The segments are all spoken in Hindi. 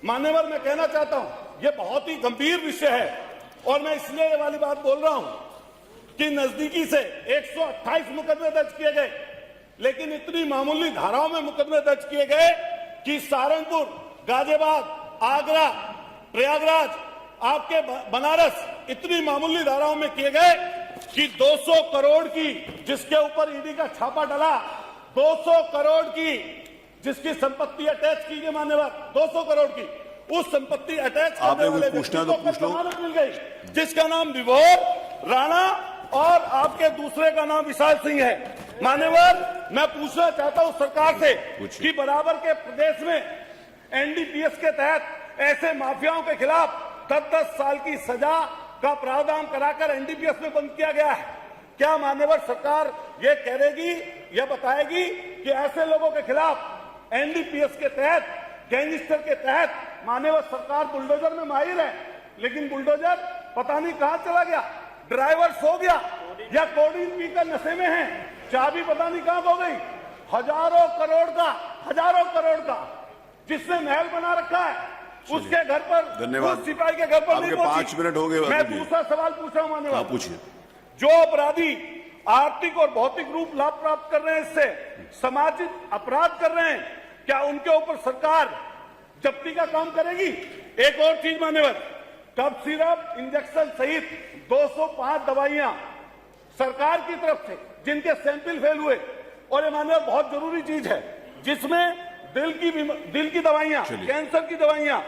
मान्यवर, मैं कहना चाहता हूं, ये बहुत ही गंभीर विषय है और मैं इसलिए ये वाली बात बोल रहा हूं कि नजदीकी से 128 मुकदमे दर्ज किए गए, लेकिन इतनी मामूली धाराओं में मुकदमे दर्ज किए गए कि सहारनपुर, गाजियाबाद, आगरा, प्रयागराज, आपके बनारस, इतनी मामूली धाराओं में किए गए कि 200 करोड़ की जिसके ऊपर ईडी का छापा डला, 200 करोड़ की जिसकी संपत्ति अटैच की गई, मान्यवर, 200 करोड़ की उस संपत्ति अटैच करने वाले व्यक्ति को जमानत मिल गई, जिसका नाम विभोर राणा और आपके दूसरे का नाम विशाल सिंह है। मान्यवर, मैं पूछना चाहता हूं सरकार से कि बराबर के प्रदेश में एनडीपीएस के तहत ऐसे माफियाओं के खिलाफ 10-10 साल की सजा का प्रावधान कराकर एनडीपीएस में बंद किया गया है। क्या मान्यवर सरकार ये कहेगी, ये बताएगी कि ऐसे लोगों के खिलाफ एनडीपीएस के तहत, गैंगस्टर के तहत मान्यवर सरकार बुलडोजर में माहिर है, लेकिन बुलडोजर पता नहीं कहां चला गया, ड्राइवर सो गया या कोडीन पीकर नशे में है, चाबी पता नहीं कहां खो गई। हजारों करोड़ का जिसने महल बना रखा है, उसके घर पर, उस सिपाही के घर पर नहीं पहुंची। 5 मिनट हो गए। मैं दूसरा सवाल पूछ रहा हूं मान्यवर, पूछिए। जो अपराधी आर्थिक और भौतिक रूप लाभ प्राप्त कर रहे हैं, इससे सामाजिक अपराध कर रहे हैं, क्या उनके ऊपर सरकार जब्ती का काम करेगी? एक और चीज मान्यवर, कफ सिरप, इंजेक्शन सहित 205 दवाइयां सरकार की तरफ से जिनके सैंपल फेल हुए, और ये मान्यवर बहुत जरूरी चीज है, जिसमें दिल की दवाइयां, कैंसर की दवाइयां,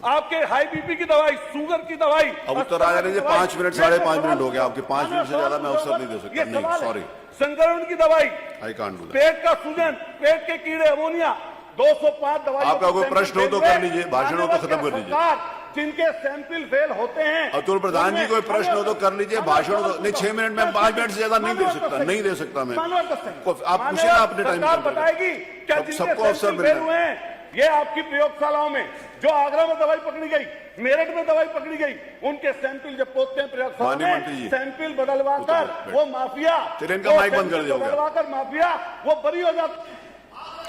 आपके हाई बीपी की दवाई, शुगर की दवाई। अब उत्तर आ जाने 5 मिनट, 5.5 मिनट हो गया आपके। 5 मिनट से ज्यादा मैं अवसर नहीं दे सकता। नहीं, सॉरी। संक्रमण की दवाई, आई कांट डू दैट। पेट का सूजन, पेट के कीड़े, अमोनिया, 205 दवाई। आपका कोई प्रश्न हो तो कर लीजिए, भाषण हो तो खत्म कर लीजिए। जिनके सैंपल फेल होते हैं, अतुल प्रधान जी, कोई प्रश्न हो तो कर लीजिए, भाषण हो तो नहीं। 6 मिनट में 5 मिनट से ज्यादा नहीं दे सकता, नहीं दे सकता मैं। आप पूछे ना अपने टाइम पर, बताएगी क्या सबको अवसर फेल हुए हैं? ये आपकी प्रयोगशालाओं में जो आगरा में दवाई पकड़ी गई, मेरठ में दवाई पकड़ी गई, उनके सैंपल जब पहुंचते हैं प्रयोगशाला में, सैंपल बदलवाकर वो माफिया, इनका माइक बंद कर दिया, बदलवाकर माफिया वो बरी हो जाता।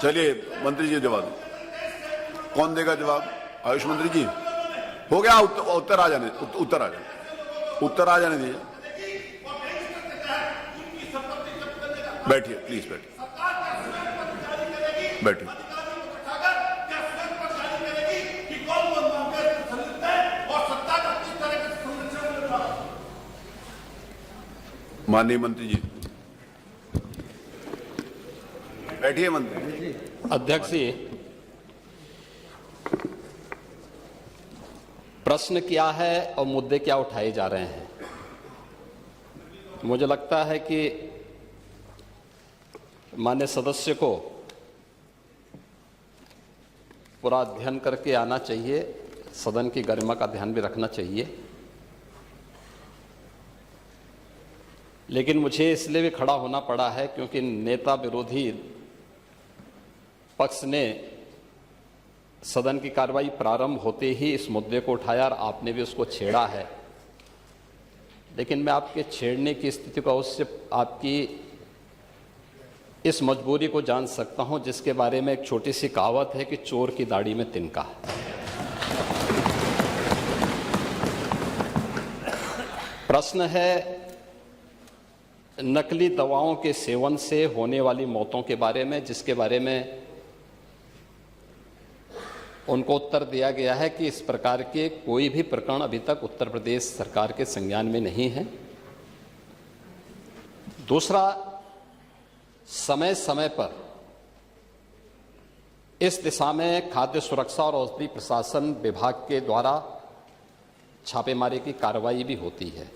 चलिए मंत्री जी जवाब, कौन देगा जवाब? आयुष मंत्री जी, हो गया। उत्तर आ जाने दीजिए। बैठिए प्लीज, बैठिए। माननीय मंत्री जी बैठिए। मंत्री अध्यक्ष जी, प्रश्न क्या है और मुद्दे क्या उठाए जा रहे हैं? मुझे लगता है कि माननीय सदस्य को पूरा अध्ययन करके आना चाहिए, सदन की गरिमा का ध्यान भी रखना चाहिए। लेकिन मुझे इसलिए भी खड़ा होना पड़ा है क्योंकि नेता विरोधी पक्ष ने सदन की कार्रवाई प्रारंभ होते ही इस मुद्दे को उठाया और आपने भी उसको छेड़ा है। लेकिन मैं आपके छेड़ने की स्थिति को उससे आपकी इस मजबूरी को जान सकता हूं, जिसके बारे में एक छोटी सी कहावत है कि चोर की दाढ़ी में तिनका। प्रश्न है नकली दवाओं के सेवन से होने वाली मौतों के बारे में, जिसके बारे में उनको उत्तर दिया गया है कि इस प्रकार के कोई भी प्रकरण अभी तक उत्तर प्रदेश सरकार के संज्ञान में नहीं है। दूसरा, समय समय पर इस दिशा में खाद्य सुरक्षा और औषधि प्रशासन विभाग के द्वारा छापेमारी की कार्रवाई भी होती है।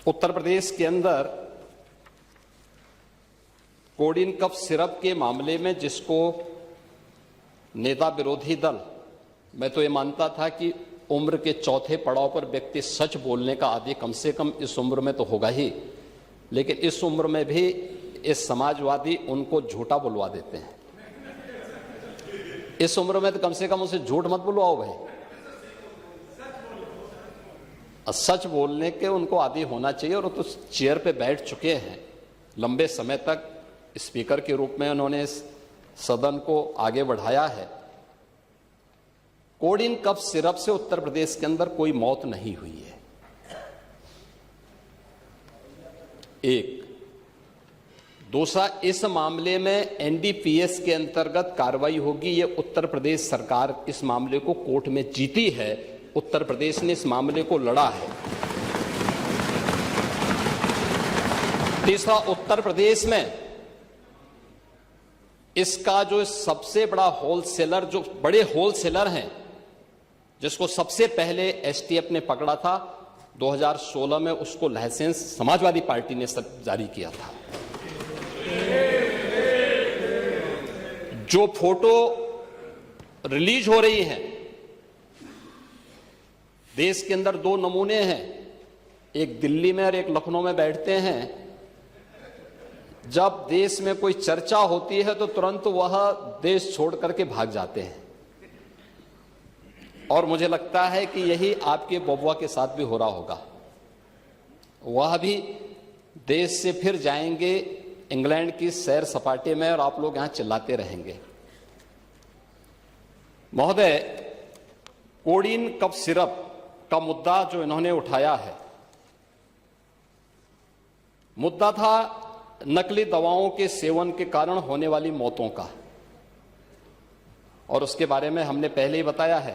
उत्तर प्रदेश के अंदर कोडीन कफ सिरप के मामले में, जिसको नेता विरोधी दल, मैं तो ये मानता था कि उम्र के चौथे पड़ाव पर व्यक्ति सच बोलने का आदि कम से कम इस उम्र में तो होगा ही, लेकिन इस उम्र में भी इस समाजवादी उनको झूठा बुलवा देते हैं। इस उम्र में तो कम से कम उसे झूठ मत बुलवाओ भाई, सच बोलने के उनको आदी होना चाहिए। और तो चेयर पे बैठ चुके हैं लंबे समय तक, स्पीकर के रूप में उन्होंने सदन को आगे बढ़ाया है। कोडिन कफ सिरप से उत्तर प्रदेश के अंदर कोई मौत नहीं हुई है। एक दूसरा, इस मामले में एनडीपीएस के अंतर्गत कार्रवाई होगी। ये उत्तर प्रदेश सरकार इस मामले को कोर्ट में जीती है, उत्तर प्रदेश ने इस मामले को लड़ा है। तीसरा, उत्तर प्रदेश में इसका जो सबसे बड़ा होलसेलर, जो बड़े होलसेलर हैं, जिसको सबसे पहले एसटीएफ ने पकड़ा था 2016 में, उसको लाइसेंस समाजवादी पार्टी ने जारी किया था। जो फोटो रिलीज हो रही हैं, देश के अंदर दो नमूने हैं, एक दिल्ली में और एक लखनऊ में बैठते हैं। जब देश में कोई चर्चा होती है तो तुरंत वह देश छोड़ करके भाग जाते हैं, और मुझे लगता है कि यही आपके बबुआ के साथ भी हो रहा होगा। वह भी देश से फिर जाएंगे इंग्लैंड की सैर सपाटे में, और आप लोग यहां चिल्लाते रहेंगे। महोदय, कोडिन कफ सिरप का मुद्दा जो इन्होंने उठाया है, मुद्दा था नकली दवाओं के सेवन के कारण होने वाली मौतों का, और उसके बारे में हमने पहले ही बताया है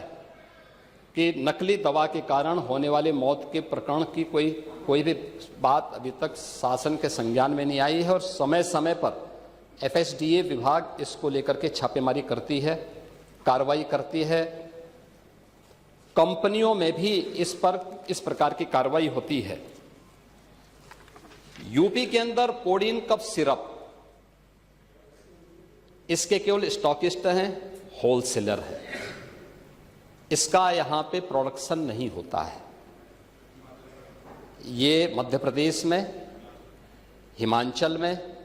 कि नकली दवा के कारण होने वाले मौत के प्रकरण की कोई भी बात अभी तक शासन के संज्ञान में नहीं आई है, और समय समय पर एफएसडीए विभाग इसको लेकर के छापेमारी करती है, कार्रवाई करती है। कंपनियों में भी इस प्रकार की कार्रवाई होती है। यूपी के अंदर कोडिन कफ सिरप, इसके केवल स्टॉकिस्ट हैं, होलसेलर है, इसका यहां पे प्रोडक्शन नहीं होता है। ये मध्य प्रदेश में, हिमाचल में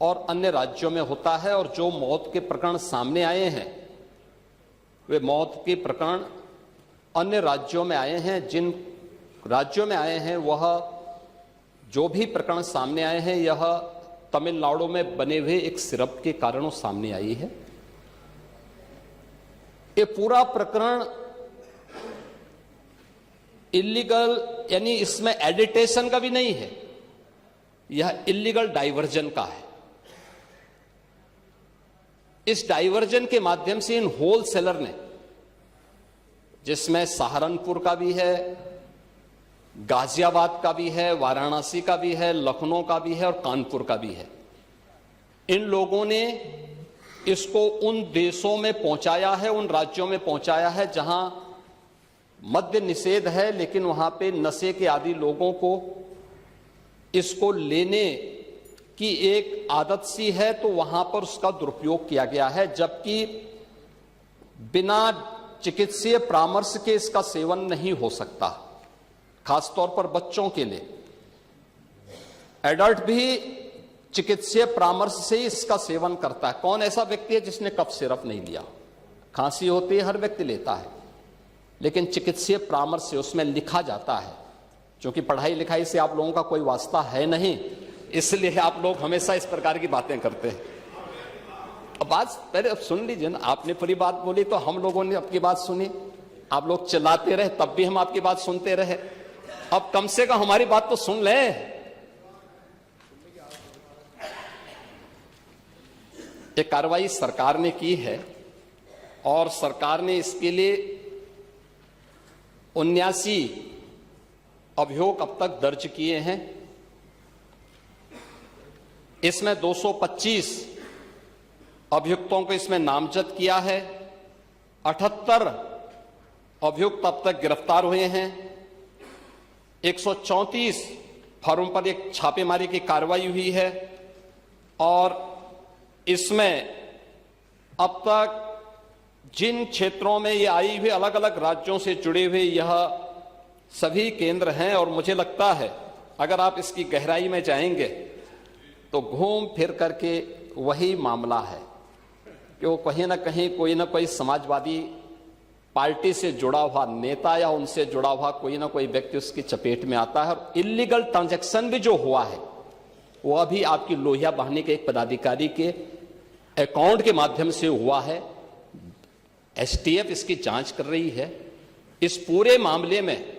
और अन्य राज्यों में होता है, और जो मौत के प्रकरण सामने आए हैं वे मौत के प्रकरण अन्य राज्यों में आए हैं। जिन राज्यों में आए हैं वह जो भी प्रकरण सामने आए हैं, यह तमिलनाडु में बने हुए एक सिरप के कारणों सामने आई है। ये पूरा प्रकरण इलीगल, यानी इसमें एडिटेशन का भी नहीं है, यह इलीगल डाइवर्जन का है। इस डाइवर्जन के माध्यम से इन होलसेलर ने, जिसमें सहारनपुर का भी है, गाजियाबाद का भी है, वाराणसी का भी है, लखनऊ का भी है और कानपुर का भी है, इन लोगों ने इसको उन देशों में पहुंचाया है, उन राज्यों में पहुंचाया है जहां मद्य निषेध है, लेकिन वहां पे नशे के आदी लोगों को इसको लेने की एक आदत सी है, तो वहां पर उसका दुरुपयोग किया गया है। जबकि बिना चिकित्सीय परामर्श के इसका सेवन नहीं हो सकता, खासतौर पर बच्चों के लिए। एडल्ट भी चिकित्सीय परामर्श से ही इसका सेवन करता है। कौन ऐसा व्यक्ति है जिसने कफ सिरप नहीं लिया? खांसी होती है, हर व्यक्ति लेता है, लेकिन चिकित्सीय परामर्श से उसमें लिखा जाता है। क्योंकि पढ़ाई लिखाई से आप लोगों का कोई वास्ता है नहीं, इसलिए आप लोग हमेशा इस प्रकार की बातें करते हैं। अब बात पहले सुन लीजिए ना, आपने पूरी बात बोली तो हम लोगों ने आपकी बात सुनी, आप लोग चिल्लाते रहे तब भी हम आपकी बात सुनते रहे। अब कम से कम हमारी बात तो सुन ले। एक कार्रवाई सरकार ने की है, और सरकार ने इसके लिए 79 अभियोग अब तक दर्ज किए हैं। इसमें 225 अभियुक्तों को इसमें नामजद किया है। 78 अभियुक्त अब तक गिरफ्तार हुए हैं। 134 फर्म पर एक छापेमारी की कार्रवाई हुई है, और इसमें अब तक जिन क्षेत्रों में ये आई हुई, अलग अलग राज्यों से जुड़े हुए यह सभी केंद्र हैं। और मुझे लगता है अगर आप इसकी गहराई में जाएंगे तो घूम फिर करके वही मामला है कि वो कहीं ना कहीं कोई ना कोई समाजवादी पार्टी से जुड़ा हुआ नेता या उनसे जुड़ा हुआ कोई ना कोई व्यक्ति उसकी चपेट में आता है। और इलीगल ट्रांजैक्शन भी जो हुआ है वो अभी आपकी लोहिया बहाने के एक पदाधिकारी के अकाउंट के माध्यम से हुआ है। एसटीएफ इसकी जांच कर रही है। इस पूरे मामले में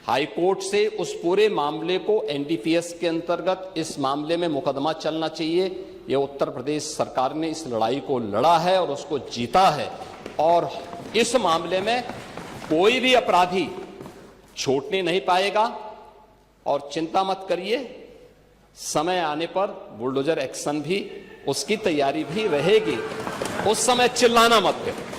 हाईकोर्ट से उस पूरे मामले को एनडीपीएस के अंतर्गत इस मामले में मुकदमा चलना चाहिए। ये उत्तर प्रदेश सरकार ने इस लड़ाई को लड़ा है और उसको जीता है, और इस मामले में कोई भी अपराधी छूटने नहीं पाएगा। और चिंता मत करिए, समय आने पर बुलडोजर एक्शन भी, उसकी तैयारी भी रहेगी। उस समय चिल्लाना मत करो।